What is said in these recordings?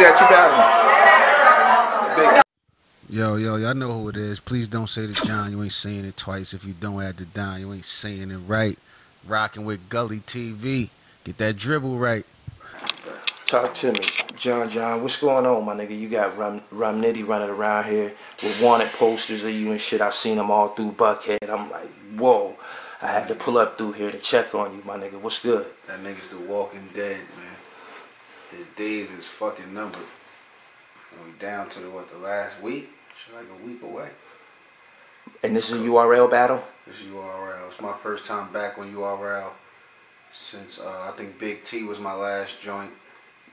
that you battling? Yo, y'all know who it is. Please don't say to John you ain't saying it twice. If you don't add the Don, you ain't saying it right. Rocking with Gully TV. Get that dribble right. Talk to me. John, what's going on, my nigga? You got Nitty running around here with wanted posters of you and shit. I seen them all through Buckhead. I'm like, whoa. I had to pull up through here to check on you, my nigga. What's good? That nigga's the walking dead, man. His days is fucking numbered. And we down to the last week? Shit, like a week away. And this is a URL battle? This is URL. It's my first time back on URL since I think Big T was my last joint.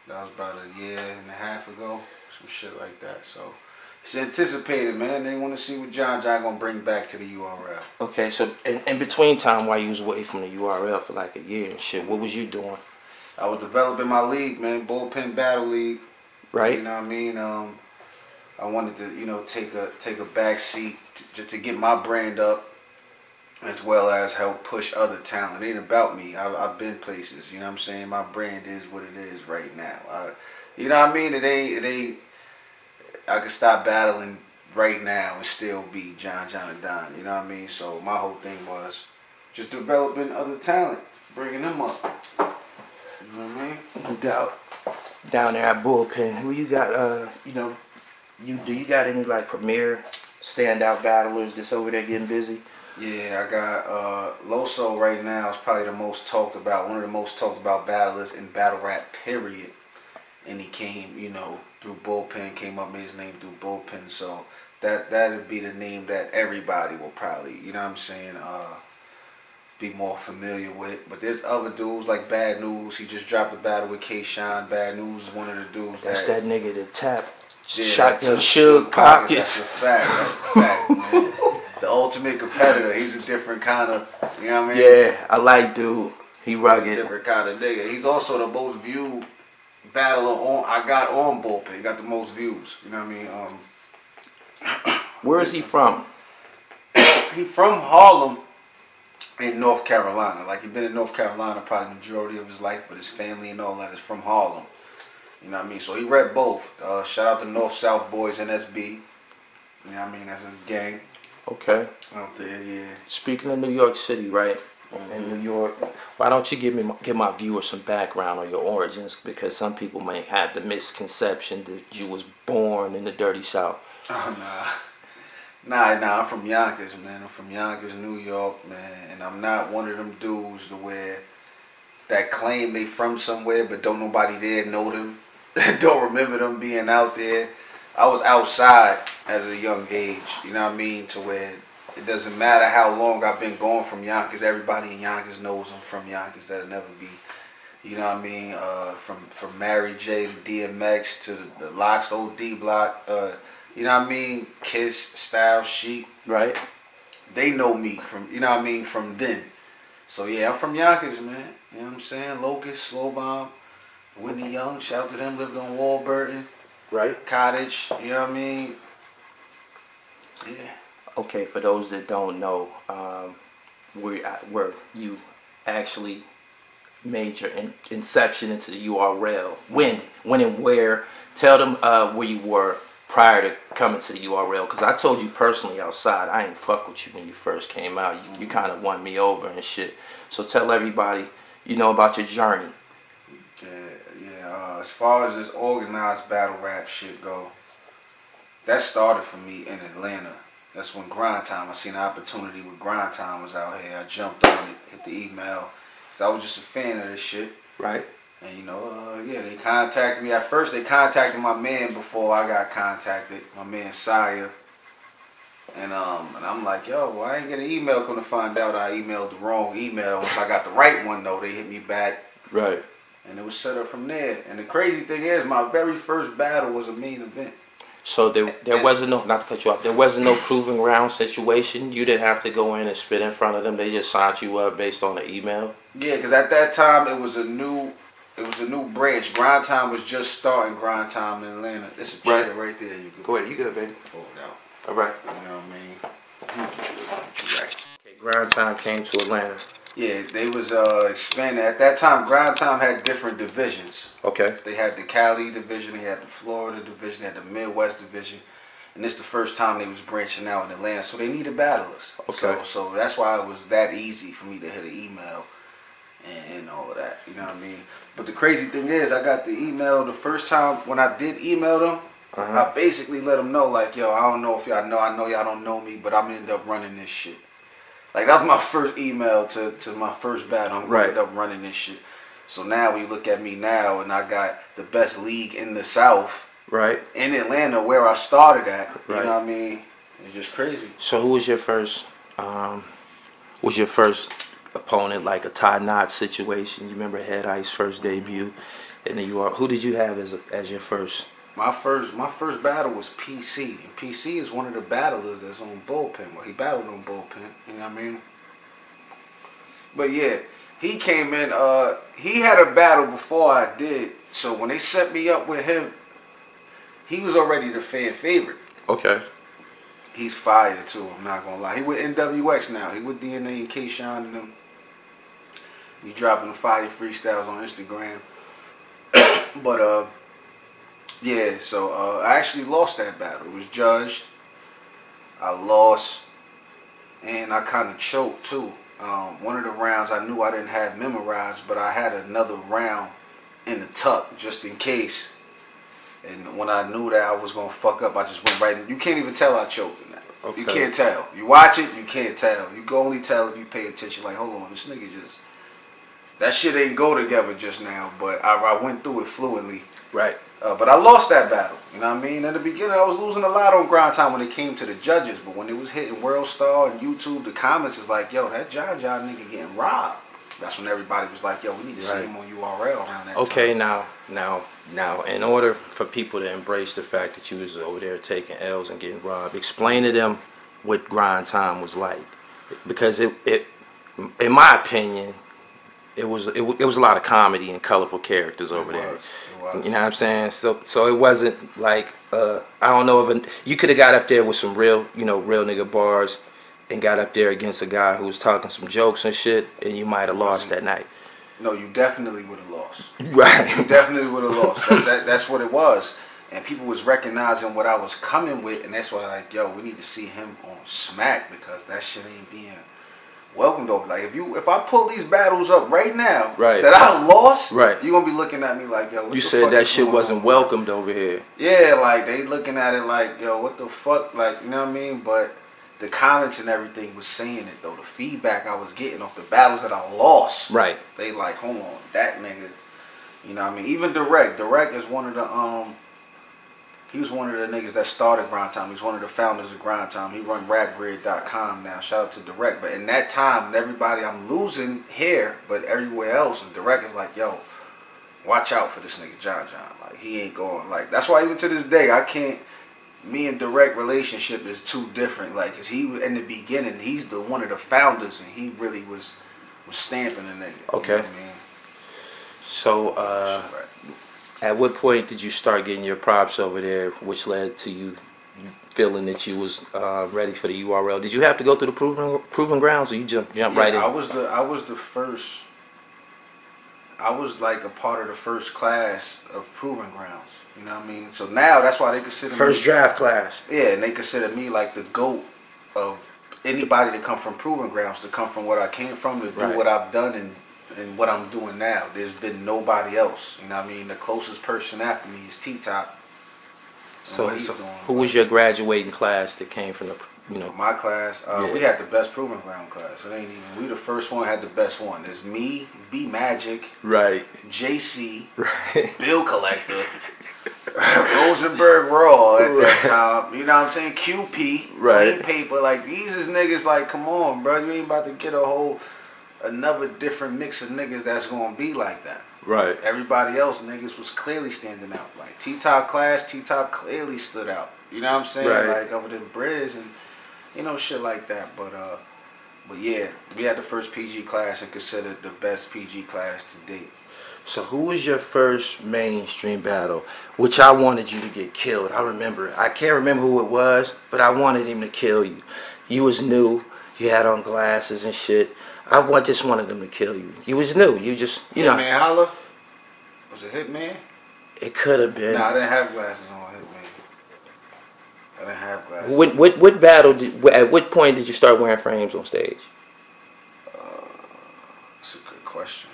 That was about a year and a half ago. Some shit like that. So it's anticipated, man. They want to see what John gonna bring back to the URL. Okay, so in between time while you was away from the URL for like a year and shit, what was you doing? I was developing my league, man. Bullpen Battle League. Right. You know what I mean? I wanted to, you know, take a back seat just to get my brand up, as well as help push other talent. It ain't about me. I've been places. You know what I'm saying? My brand is what it is right now. You know what I mean? It ain't. I could stop battling right now and still be John and Don. You know what I mean? So my whole thing was just developing other talent, bringing them up. You know what I mean? No doubt. Down there at Bullpen, who you got? You know, do you got any like premier standout battlers that's over there getting busy? Yeah, I got Loso right now is probably the most talked about, one of the most talked about battlers in battle rap, period. And he came, you know, through Bullpen, came up, made his name through Bullpen. So that'd be the name that everybody will probably, you know what I'm saying, be more familiar with. But there's other dudes like Bad News. He just dropped a battle with K-Shine. Bad News is one of the dudes That's that nigga that tap. Yeah, shot them Suge pockets. That's a fact. That's a fact, man. The ultimate competitor. He's a different kind of, you know what I mean? Yeah, I like dude. He rugged. Different kind of nigga. He's also the most viewed battler I got on Bullpen. He got the most views. You know what I mean? Where is he from? He from Harlem in North Carolina. Like, he been in North Carolina probably the majority of his life, but his family and all that is from Harlem. You know what I mean? So he rep both. Shout out to North South Boys NSB. You know what I mean? That's his gang. Okay. Out there, yeah. Speaking of New York City, right? In New York, why don't you give my viewers some background on your origins? Because some people may have the misconception that you was born in the dirty South. Oh, nah, I'm from Yonkers, man. I'm from Yonkers, New York, man. And I'm not one of them dudes that claim they from somewhere, but don't nobody there know them. Don't remember them being out there. I was outside at a young age, you know what I mean, to where it doesn't matter how long I've been gone from Yonkers. Everybody in Yonkers knows I'm from Yonkers. That'll never be, you know what I mean, from Mary J to DMX to the Locks, OD Block, you know what I mean, Kiss, Style, Sheep. Right. They know me from, you know what I mean, from then. So yeah, I'm from Yonkers, man. You know what I'm saying? Locust, Slow Bomb, Whitney Young, shout out to them, lived on Warburton. Right. Cottage, you know what I mean? Yeah. Okay, for those that don't know, where you actually made your inception into the URL. When and where? Tell them where you were prior to coming to the URL. Because I told you personally outside, I ain't fuck with you when you first came out. You kind of won me over and shit. So tell everybody, you know, about your journey. As far as this organized battle rap shit go, that started for me in Atlanta. That's when Grind Time, I seen an opportunity when Grind Time was out here. I jumped on it, hit the email. So I was just a fan of this shit. Right. And you know, yeah, they contacted me. At first they contacted my man before I got contacted, my man Sire. And I'm like, yo, well, I ain't get an email. Come to find out I emailed the wrong email. Once I got the right one though, they hit me back. Right. And it was set up from there. And the crazy thing is, my very first battle was a main event. So there wasn't no, not to cut you off, there wasn't no proving ground situation? You didn't have to go in and spit in front of them? They just signed you up based on the email? Yeah, because at that time, it was a new branch. Grind Time was just starting Grind Time in Atlanta. It's a chair right there. You can go ahead, you good, baby. Pull it out. All right. You know what I mean? Get you right. Okay, Grind Time came to Atlanta. Yeah, they was expanding. At that time, Grind Time had different divisions. Okay. They had the Cali division, they had the Florida division, they had the Midwest division. And this the first time they was branching out in Atlanta. So they needed battlers. Okay. So that's why it was that easy for me to hit an email and all of that. You know what I mean? But the crazy thing is, I got the email the first time when I did email them. I basically let them know, like, yo, I don't know if y'all know. I know y'all don't know me, but I'm gonna end up running this shit. Like, that was my first email to my first battle. I'm going to end up running this shit. So now when you look at me now, and I got the best league in the South. Right. In Atlanta, where I started at. You know what I mean? It's just crazy. So who was your first opponent, like a tie knot situation? You remember Head Ice first debut in New York? Who did you have as your first? My first battle was PC. And PC is one of the battlers that's on Bullpen. Well, he battled on Bullpen. You know what I mean? But yeah, he came in. He had a battle before I did. So when they set me up with him, he was already the fan favorite. Okay. He's fire too. I'm not gonna lie. He with NWX now. He with DNA and K-Shine and them. He dropping the fire freestyles on Instagram. But yeah. So I actually lost that battle. It was judged. I lost, and I kind of choked too. One of the rounds I knew I didn't have memorized, but I had another round in the tuck just in case. And when I knew that I was gonna fuck up, I just went right in. You can't even tell I choked in that. Okay. You can't tell. You watch it, you can't tell. You can only tell if you pay attention. Like, hold on, this nigga just, that shit ain't go together just now. But I went through it fluently. Right. But I lost that battle. You know what I mean? In the beginning, I was losing a lot on Grind Time when it came to the judges. But when it was hitting World Star and YouTube, the comments is like, yo, that John nigga getting robbed. That's when everybody was like, yo, we need to see him on URL around that time. Now, in order for people to embrace the fact that you was over there taking L's and getting robbed, explain to them what Grind Time was like. Because it in my opinion, it was a lot of comedy and colorful characters over there. You know what I'm saying? So it wasn't like I don't know if you could have got up there with some real nigga bars and got up there against a guy who was talking some jokes and shit, and you might have lost that night. No, you definitely would have lost. Right. You definitely would have lost. That's what it was. And people was recognizing what I was coming with, and that's why, like, yo, we need to see him on Smack, because that shit ain't being welcomed over. Like, if I pull these battles up right now, that I lost, you're gonna be looking at me like, yo, what you the said fuck that shit wasn't welcomed over here. Yeah, like, they looking at it like, yo, what the fuck, like, you know what I mean? But the comments and everything was saying it, though. The feedback I was getting off the battles that I lost, they like, hold on, that nigga, you know what I mean? Even Direct is one of the he was one of the niggas that started Grind Time. He's one of the founders of Grind Time. He run rapgrid.com now. Shout out to Direct. But in that time, everybody, I'm losing here, but everywhere else, and Direct is like, yo, watch out for this nigga John. Like, he ain't going, like, that's why even to this day, I can't, me and Direct relationship is too different. Like, cause he, in the beginning, he's the one of the founders, and he really was stamping the nigga. Okay. You know what I mean? So, at what point did you start getting your props over there, which led to you feeling that you was ready for the URL? Did you have to go through the proving grounds, or you jump right in? I was the first. I was like a part of the first class of proving grounds. You know what I mean? So now that's why they consider first draft class. Yeah, and they consider me like the GOAT of anybody that come from proving grounds, to come from what I came from, to do what I've done and what I'm doing now. There's been nobody else. You know what I mean? The closest person after me is T-Top. So who was your graduating class that came from the, my class? We had the best proving ground class. It ain't even, we the first one, had the best one. There's me, B Magic, JC, Bill Collector, Rosenberg Raw at that time. You know what I'm saying? QP, Clean Paper. Like, these is niggas like, come on, bro. You ain't about to get another different mix of niggas that's gonna be like that. Everybody else, niggas was clearly standing out. Like, T-Top class, T-Top clearly stood out. You know what I'm saying? Like, over than Briz and, shit like that. But yeah, we had the first PG class and considered the best PG class to date. So who was your first mainstream battle, which I wanted you to get killed? I remember. I can't remember who it was, but I wanted him to kill you. You was new. You had on glasses and shit. just wanted them to kill you. You was new. You just, you know. Hitman Holla? Was it Hitman? It could have been. Nah, I didn't have glasses on Hitman. I didn't have glasses. What battle? At what point did you start wearing frames on stage? That's a good question.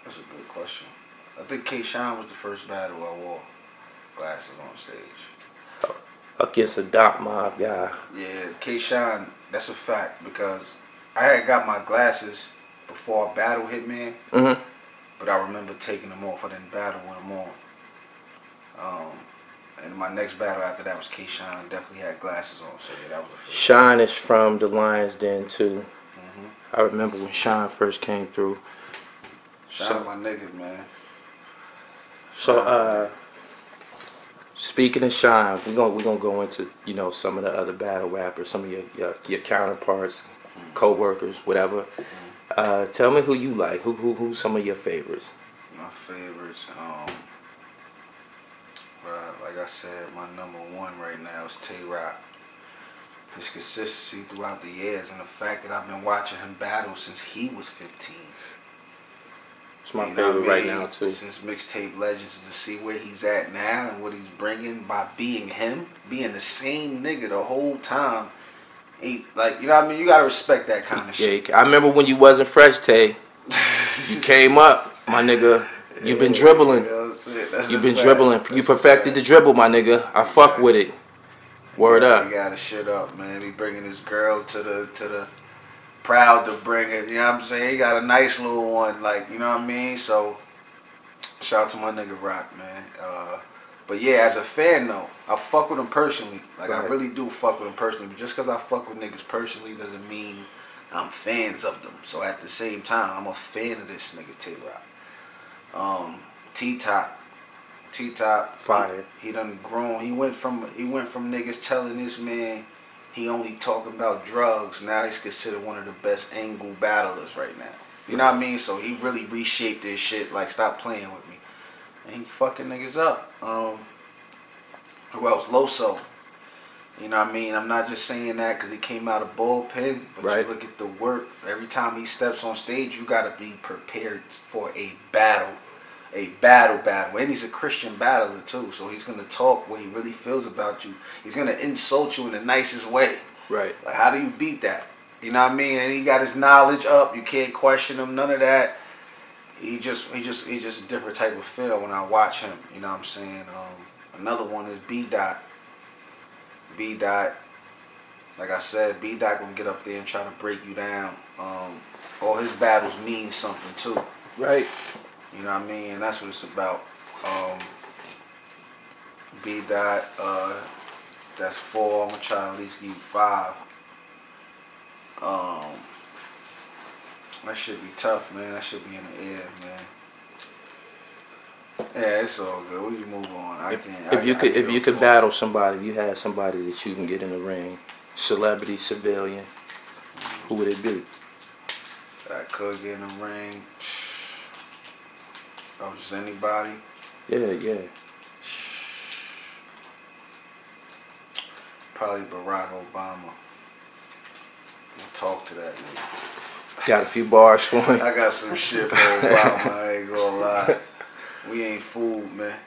That's a good question. I think K-Shine was the first battle I wore glasses on stage. Against a Dot Mob guy. Yeah, K-Shine, that's a fact, because I had got my glasses before I battled Hitman, but I remember taking them off. I didn't battle with them on. And my next battle after that was K-Shine. Definitely had glasses on, so yeah, that was the first. Shine is from the Lions Den too. I remember when Shine first came through. Shine my nigga, man. So speaking of Shine, we're gonna go into, you know, some of the other battle rappers, some of your counterparts, co-workers, whatever. Tell me who you like. Who's some of your favorites? My favorites, like I said, my number one right now is Tay-Rock. His consistency throughout the years and the fact that I've been watching him battle since he was 15. It's my favorite right now too. Since Mixtape Legends, to see where he's at now and what he's bringing by being him, being the same nigga the whole time. He, like, you know what I mean? You gotta respect that kind of shit. I remember when you wasn't fresh, Tay. You came up, my nigga. You've been dribbling. You've been dribbling. You perfected the dribble, my nigga. I fuck with it. Word up. He got his shit up, man. He bringing his girl to the proud to bring it. You know what I'm saying? He got a nice little one, like, you know what I mean? So shout out to my nigga Rock, man. But yeah, as a fan though, I fuck with him personally. Like, I really do fuck with him personally. But just because I fuck with niggas personally doesn't mean I'm fans of them. So at the same time, I'm a fan of this nigga Tay-Rock. T-Top, fire. He done grown. He went from niggas telling this man he only talking about drugs. Now he's considered one of the best angle battlers right now. You know what I mean? So he really reshaped this shit. Like, stop playing with me. And he fucking niggas up. Who else? Loso. You know what I mean? I'm not just saying that because he came out of bullpen, but you look at the work. Every time he steps on stage, you got to be prepared for a battle. And he's a Christian battler too, so he's going to talk what he really feels about you. He's going to insult you in the nicest way. Right. Like, how do you beat that? You know what I mean? And he got his knowledge up. You can't question him, none of that. He just a different type of feel when I watch him. You know what I'm saying? Another one is B-Dot. B-Dot, like I said, B-Dot gonna get up there and try to break you down. All his battles mean something too. Right. You know what I mean? And that's what it's about. B-Dot, that's 4. I'm gonna try to at least give you 5. That should be tough, man. That should be in the air, man. Yeah, it's all good. We can move on. If you could battle somebody, if you had somebody that you can get in the ring, celebrity, civilian, who would it be? I could get in the ring. Oh, just anybody? Yeah. Probably Barack Obama. I'll talk to that nigga. Got a few bars for him. I got some shit for Obama, I ain't gonna lie. We ain't fooled, man.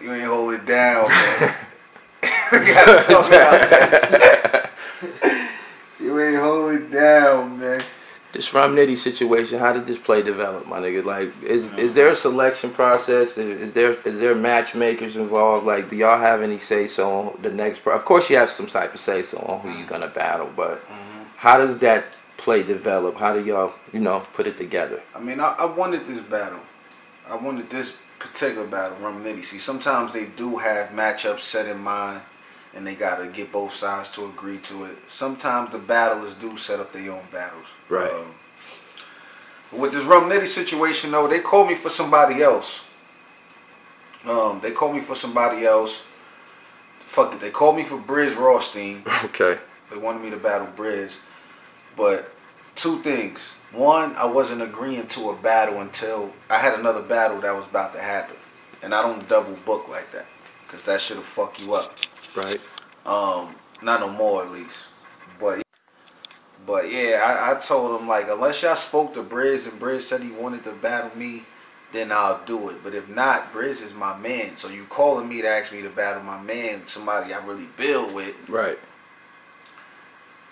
You ain't hold it down, man. We gotta talk about that. You ain't hold it down, man. This Rum Nitty situation, how did this play develop, my nigga? Like, is there a selection process? Is there matchmakers involved? Like, do y'all have any say so on the next? Of course, you have some type of say so on who you're gonna battle, but how does that play develop? How do y'all, put it together? I mean, I wanted this battle. I wanted this particular battle, Rum Nitty. See, sometimes they do have matchups set in mind, and they gotta get both sides to agree to it. Sometimes the battlers do set up their own battles. Right. With this Rum Nitty situation, though, they called me for somebody else. Fuck it, they called me for Briz Rothstein. Okay. They wanted me to battle Briz, but 2 things. One, I wasn't agreeing to a battle until I had another battle that was about to happen. And I don't double book like that, because that shit'll fuck you up. Right. Not no more, at least. But But yeah, I told him like, unless y'all spoke to Briz and Briz said he wanted to battle me, then I'll do it. But if not, Briz is my man. So you calling me to ask me to battle my man, somebody I really build with. Right.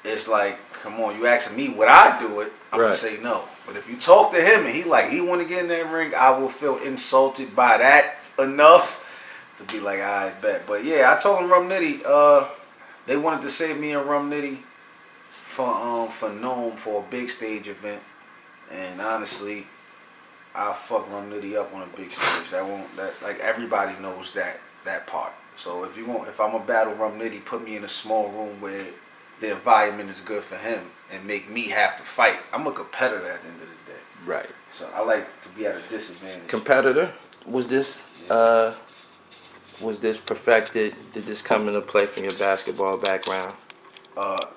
It's like, come on, you asking me would I do it? I'm gonna say no. But if you talk to him and he want to get in that ring, I will feel insulted by that enough to be like, I bet. But yeah, I told him Rum Nitty, they wanted to save me and Rum Nitty for Nome for a big stage event, and honestly, I'll fuck Rum Nitty up on a big stage. Like everybody knows that part. So if I'm a battle Rum Nitty, put me in a small room where the environment is good for him and make me have to fight. I'm a competitor at the end of the day. Right. So I like to be at a disadvantage. Competitor? Was this perfected? Did this come into play from your basketball background?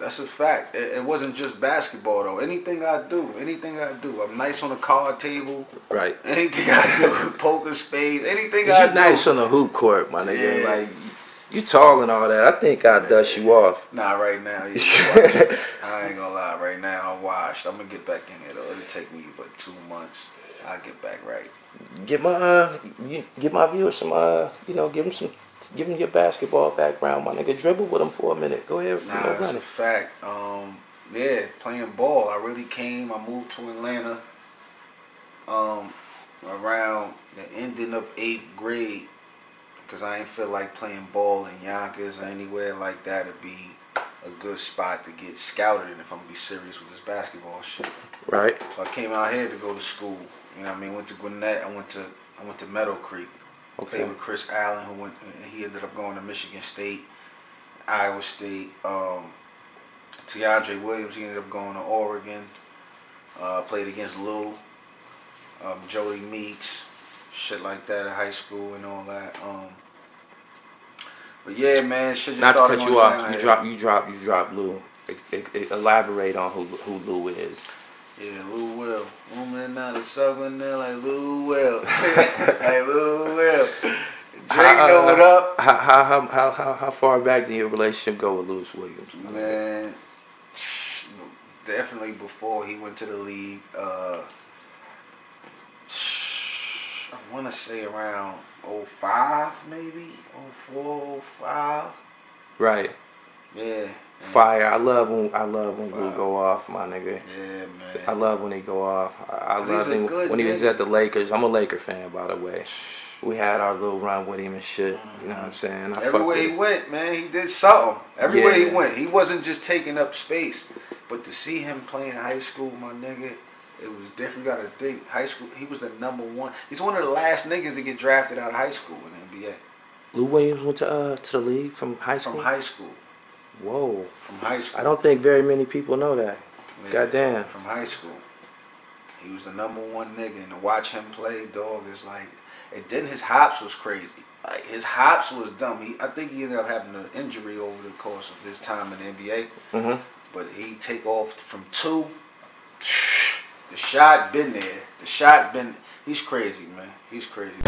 That's a fact. It wasn't just basketball though. Anything I do, I'm nice on the card table. Right. Anything I do, poker, spades, anything I do. Nice on the hoop court, my nigga. Yeah. Like, you tall and all that. I think I'd dust you off. Nah, right now, yeah, I ain't gonna lie. Right now, I'm washed. I'm gonna get back in there though. It'll take me but 2 months. I'll get back right. Give my viewers some give them your basketball background, my nigga. Dribble with them for a minute. Go ahead. Nah, that's a fact. Yeah, playing ball. I really came. I moved to Atlanta around the ending of 8th grade because I ain't feel like playing ball in Yonkers or anywhere like that. It'd be a good spot to get scouted in if I'm gonna be serious with this basketball shit. Right. So I came out here to go to school. You know what I mean? Went to Gwinnett. I went to Meadow Creek. Okay. Played with Chris Allen, he ended up going to Michigan State, Iowa State. DeAndre Williams, he ended up going to Oregon. Played against Lou, Jody Meeks, shit like that in high school and all that. But yeah, man, shit just not started. Not to cut you off. You drop Lou. Elaborate on who Lou is. Yeah, Lou Will. Woman now the sucking there like Lou Will. Like Lou Will. Drake know what up. How far back did your relationship go with Louis Williams? Man, definitely before he went to the league. I want to say around 05 maybe, 04, 05. Right. Yeah. Fire. I love when Lou go off, my nigga. Yeah, man. I love when he go off. I love him when he was at the Lakers. I'm a Laker fan, by the way. We had our little run with him and shit. You know what I'm saying? Everywhere he went, man, he did something. Everywhere he went, he wasn't just taking up space. But to see him playing high school, my nigga, it was different. You gotta think, high school, he was the #1. He's one of the last niggas to get drafted out of high school in the NBA. Lou Williams went to the league from high school? From high school. Whoa. From high school. I don't think very many people know that. Yeah, goddamn. From high school. He was the #1 nigga, and to watch him play, dog, is like, and then his hops was crazy. Like, his hops was dumb. I think he ended up having an injury over the course of his time in the NBA. Mm-hmm. But he take off from 2. The shot been there. He's crazy, man. He's crazy.